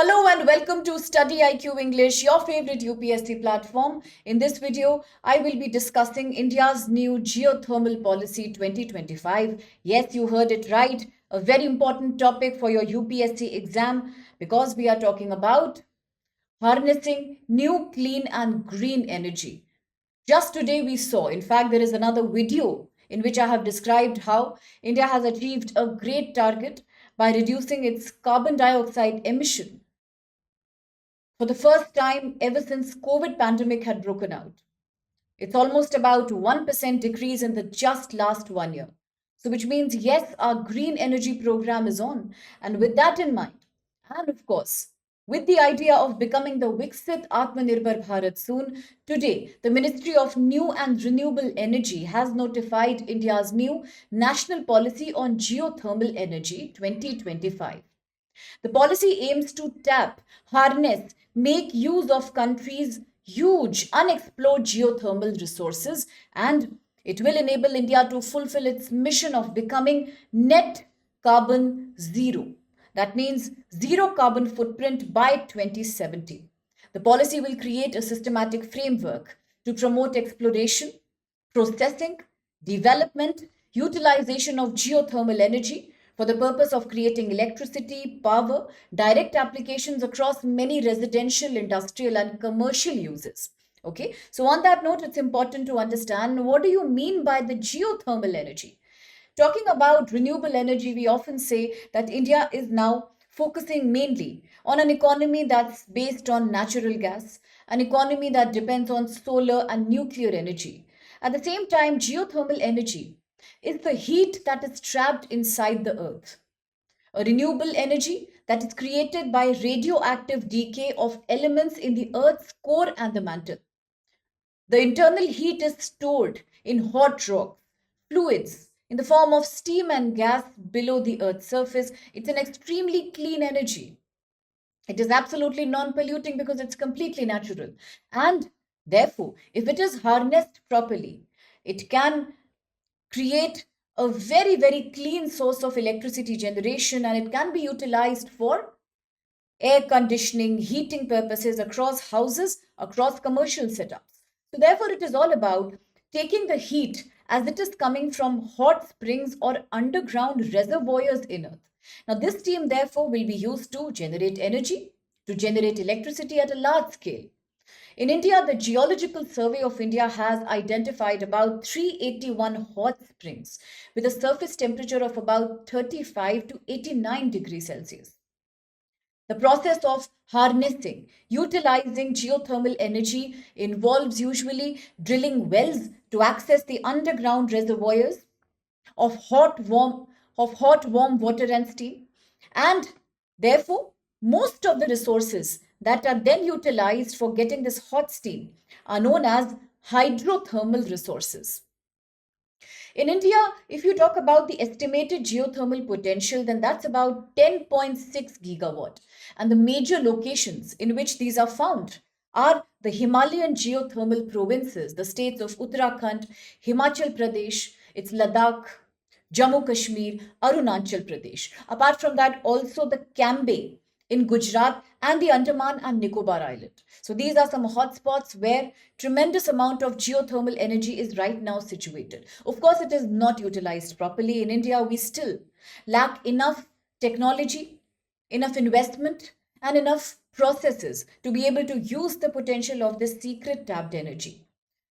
Hello and welcome to StudyIQ English, your favorite UPSC platform. In this video, I will be discussing India's new Geothermal Policy 2025. Yes, you heard it right. A very important topic for your UPSC exam because we are talking about harnessing new clean and green energy. Just today we saw, in fact, there is another video in which I have described how India has achieved a great target by reducing its carbon dioxide emission for the first time ever since COVID pandemic had broken out. It's almost about 1% decrease in the just last 1 year. So which means yes, our green energy program is on. And with that in mind, and of course, with the idea of becoming the Viksit Atmanirbhar Bharat soon, today the Ministry of New and Renewable Energy has notified India's new National Policy on Geothermal Energy 2025. The policy aims to tap, harness, make use of countries' huge unexplored geothermal resources, and it will enable India to fulfill its mission of becoming net carbon zero. That means zero carbon footprint by 2070. The policy will create a systematic framework to promote exploration, processing, development, utilization of geothermal energy for the purpose of creating electricity, power, direct applications across many residential, industrial, and commercial uses. Okay, so on that note, it's important to understand what do you mean by the geothermal energy? Talking about renewable energy, we often say that India is now focusing mainly on an economy that's based on natural gas, an economy that depends on solar and nuclear energy. At the same time, geothermal energy is the heat that is trapped inside the earth, a renewable energy that is created by radioactive decay of elements in the earth's core and the mantle. The internal heat is stored in hot rocks, fluids, in the form of steam and gas below the Earth's surface. It's an extremely clean energy. It is absolutely non polluting because it's completely natural. And therefore, if it is harnessed properly, it can create a very, very clean source of electricity generation and it can be utilized for air conditioning, heating purposes across houses, across commercial setups. So, therefore, it is all about taking the heat as it is coming from hot springs or underground reservoirs in Earth. Now, this steam, therefore, will be used to generate energy, to generate electricity at a large scale. In India, the Geological Survey of India has identified about 381 hot springs with a surface temperature of about 35 to 89 degrees Celsius. The process of harnessing, utilizing geothermal energy involves usually drilling wells to access the underground reservoirs of hot warm water and steam, and therefore most of the resources that are then utilized for getting this hot steam are known as hydrothermal resources. In India, if you talk about the estimated geothermal potential, then that's about 10.6 gigawatt. And the major locations in which these are found are the Himalayan geothermal provinces, the states of Uttarakhand, Himachal Pradesh, it's Ladakh, Jammu Kashmir, Arunachal Pradesh. Apart from that, also the Cambay in Gujarat and the Andaman and Nicobar Island. So these are some hotspots where tremendous amount of geothermal energy is right now situated. Of course, it is not utilized properly. In India, we still lack enough technology, enough investment, and enough processes to be able to use the potential of this secret tapped energy.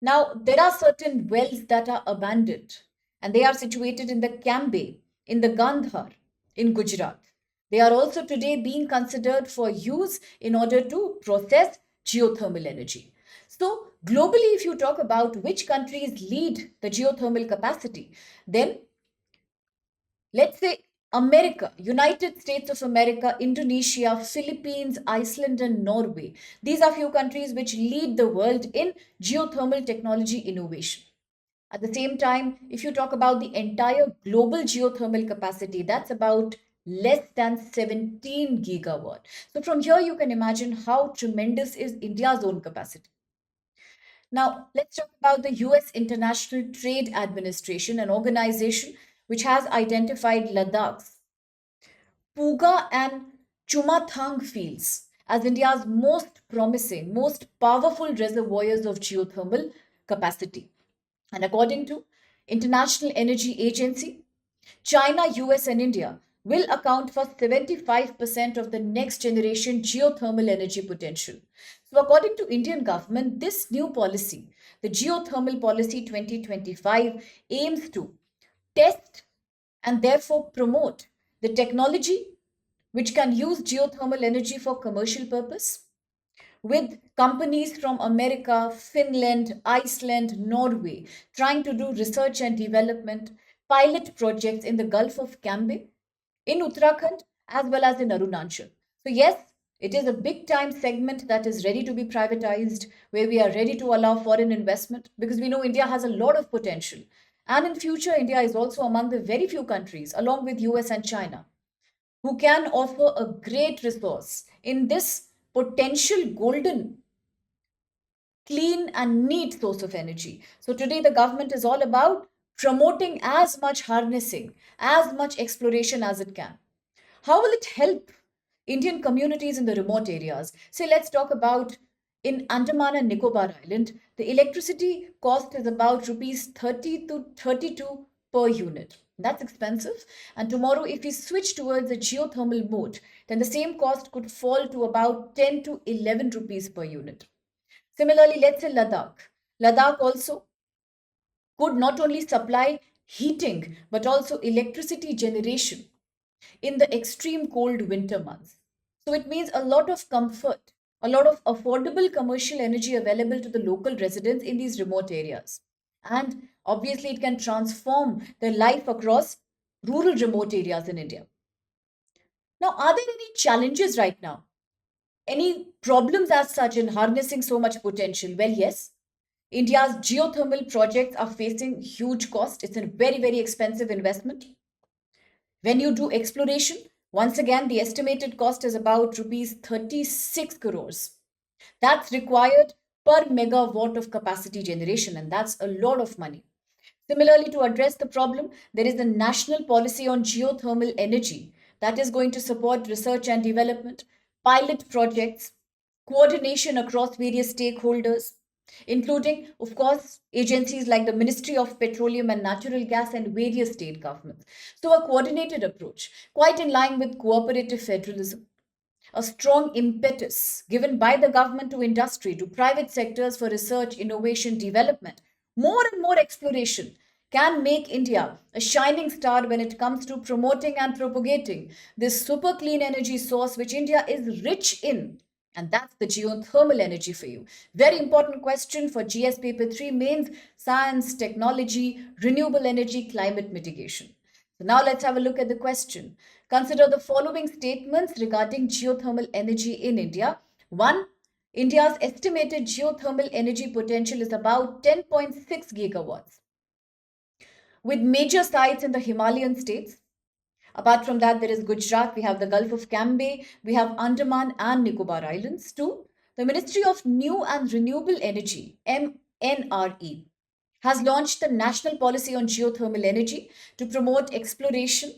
Now, there are certain wells that are abandoned, and they are situated in the Cambay, in the Gandhar, in Gujarat. They are also today being considered for use in order to process geothermal energy. So, globally, if you talk about which countries lead the geothermal capacity, then let's say America, United States of America, Indonesia, Philippines, Iceland, and Norway. These are few countries which lead the world in geothermal technology innovation. At the same time, if you talk about the entire global geothermal capacity, that's about less than 17 gigawatt. So from here, you can imagine how tremendous is India's own capacity. Now, let's talk about the US International Trade Administration, an organization which has identified Ladakh's Puga and Chumathang fields as India's most promising, most powerful reservoirs of geothermal capacity. And according to International Energy Agency, China, US, and India will account for 75% of the next generation geothermal energy potential. So, according to Indian government, this new policy, the Geothermal Policy 2025, aims to test and therefore promote the technology which can use geothermal energy for commercial purpose, with companies from America, Finland, Iceland, Norway trying to do research and development pilot projects in the Gulf of Cambay, in Uttarakhand, as well as in Arunachal. So, yes, it is a big time segment that is ready to be privatized, where we are ready to allow foreign investment because we know India has a lot of potential. And in future, India is also among the very few countries, along with US and China, who can offer a great resource in this potential golden, clean, and neat source of energy. So, today the government is all about promoting as much harnessing, as much exploration as it can. How will it help Indian communities in the remote areas? Say, let's talk about in Andaman and Nicobar Island, the electricity cost is about rupees 30 to 32 per unit. That's expensive. And tomorrow, if we switch towards a geothermal mode, then the same cost could fall to about 10 to 11 rupees per unit. Similarly, let's say Ladakh. Ladakh also could not only supply heating but also electricity generation in the extreme cold winter months. So it means a lot of comfort, a lot of affordable commercial energy available to the local residents in these remote areas. And obviously, it can transform their life across rural remote areas in India. Now, are there any challenges right now? Any problems as such in harnessing so much potential? Well, yes. India's geothermal projects are facing huge cost. It's a very, very expensive investment. When you do exploration, once again, the estimated cost is about rupees 36 crores. That's required per megawatt of capacity generation, and that's a lot of money. Similarly, to address the problem, there is a national policy on geothermal energy that is going to support research and development, pilot projects, coordination across various stakeholders, including, of course, agencies like the Ministry of Petroleum and Natural Gas and various state governments. So, a coordinated approach, quite in line with cooperative federalism, a strong impetus given by the government to industry, to private sectors for research, innovation, development. More and more exploration can make India a shining star when it comes to promoting and propagating this super clean energy source which India is rich in. And that's the geothermal energy for you. Very important question for GS Paper 3 mains, science, technology, renewable energy, climate mitigation. So now let's have a look at the question. Consider the following statements regarding geothermal energy in India. 1. India's estimated geothermal energy potential is about 10.6 gigawatts, with major sites in the Himalayan states. Apart from that, there is Gujarat, we have the Gulf of Cambay, we have Andaman and Nicobar Islands. 2. The Ministry of New and Renewable Energy, MNRE, has launched the National Policy on Geothermal Energy to promote exploration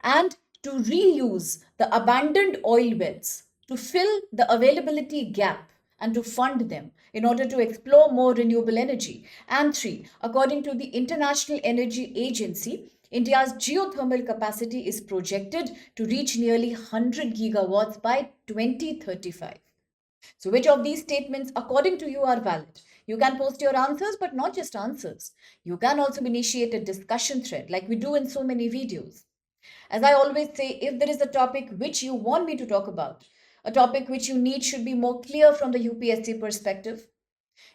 and to reuse the abandoned oil wells to fill the availability gap and to fund them in order to explore more renewable energy. And 3, according to the International Energy Agency, India's geothermal capacity is projected to reach nearly 100 gigawatts by 2035. So, which of these statements, according to you, are valid? You can post your answers, but not just answers. You can also initiate a discussion thread like we do in so many videos. As I always say, if there is a topic which you want me to talk about, a topic which you need should be more clear from the UPSC perspective,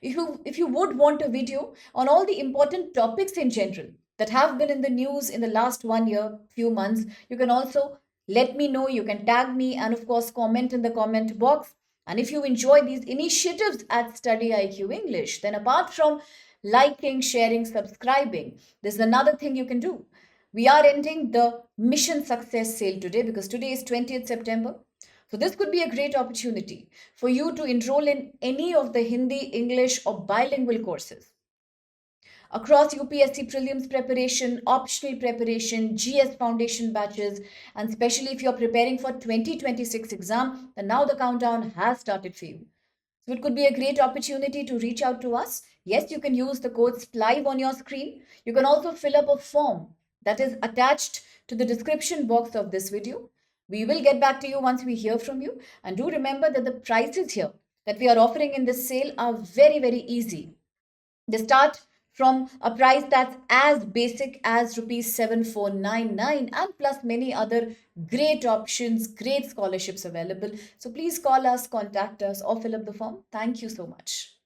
if you would want a video on all the important topics in general that have been in the news in the last 1 year, few months, you can also let me know. You can tag me and of course comment in the comment box. And if you enjoy these initiatives at Study IQ English, then apart from liking, sharing, subscribing, there's another thing you can do. We are ending the mission success sale today because today is 20th September. So this could be a great opportunity for you to enroll in any of the Hindi, English, or bilingual courses across UPSC prelims preparation, optional preparation, GS foundation batches, and especially if you're preparing for 2026 exam, then now the countdown has started for you. So it could be a great opportunity to reach out to us. Yes, you can use the codes live on your screen. You can also fill up a form that is attached to the description box of this video. We will get back to you once we hear from you. And do remember that the prices here that we are offering in this sale are very, very easy. They start from a price that's as basic as rupees 7499 and plus many other great options, great scholarships available. So please call us, contact us, or fill up the form. Thank you so much.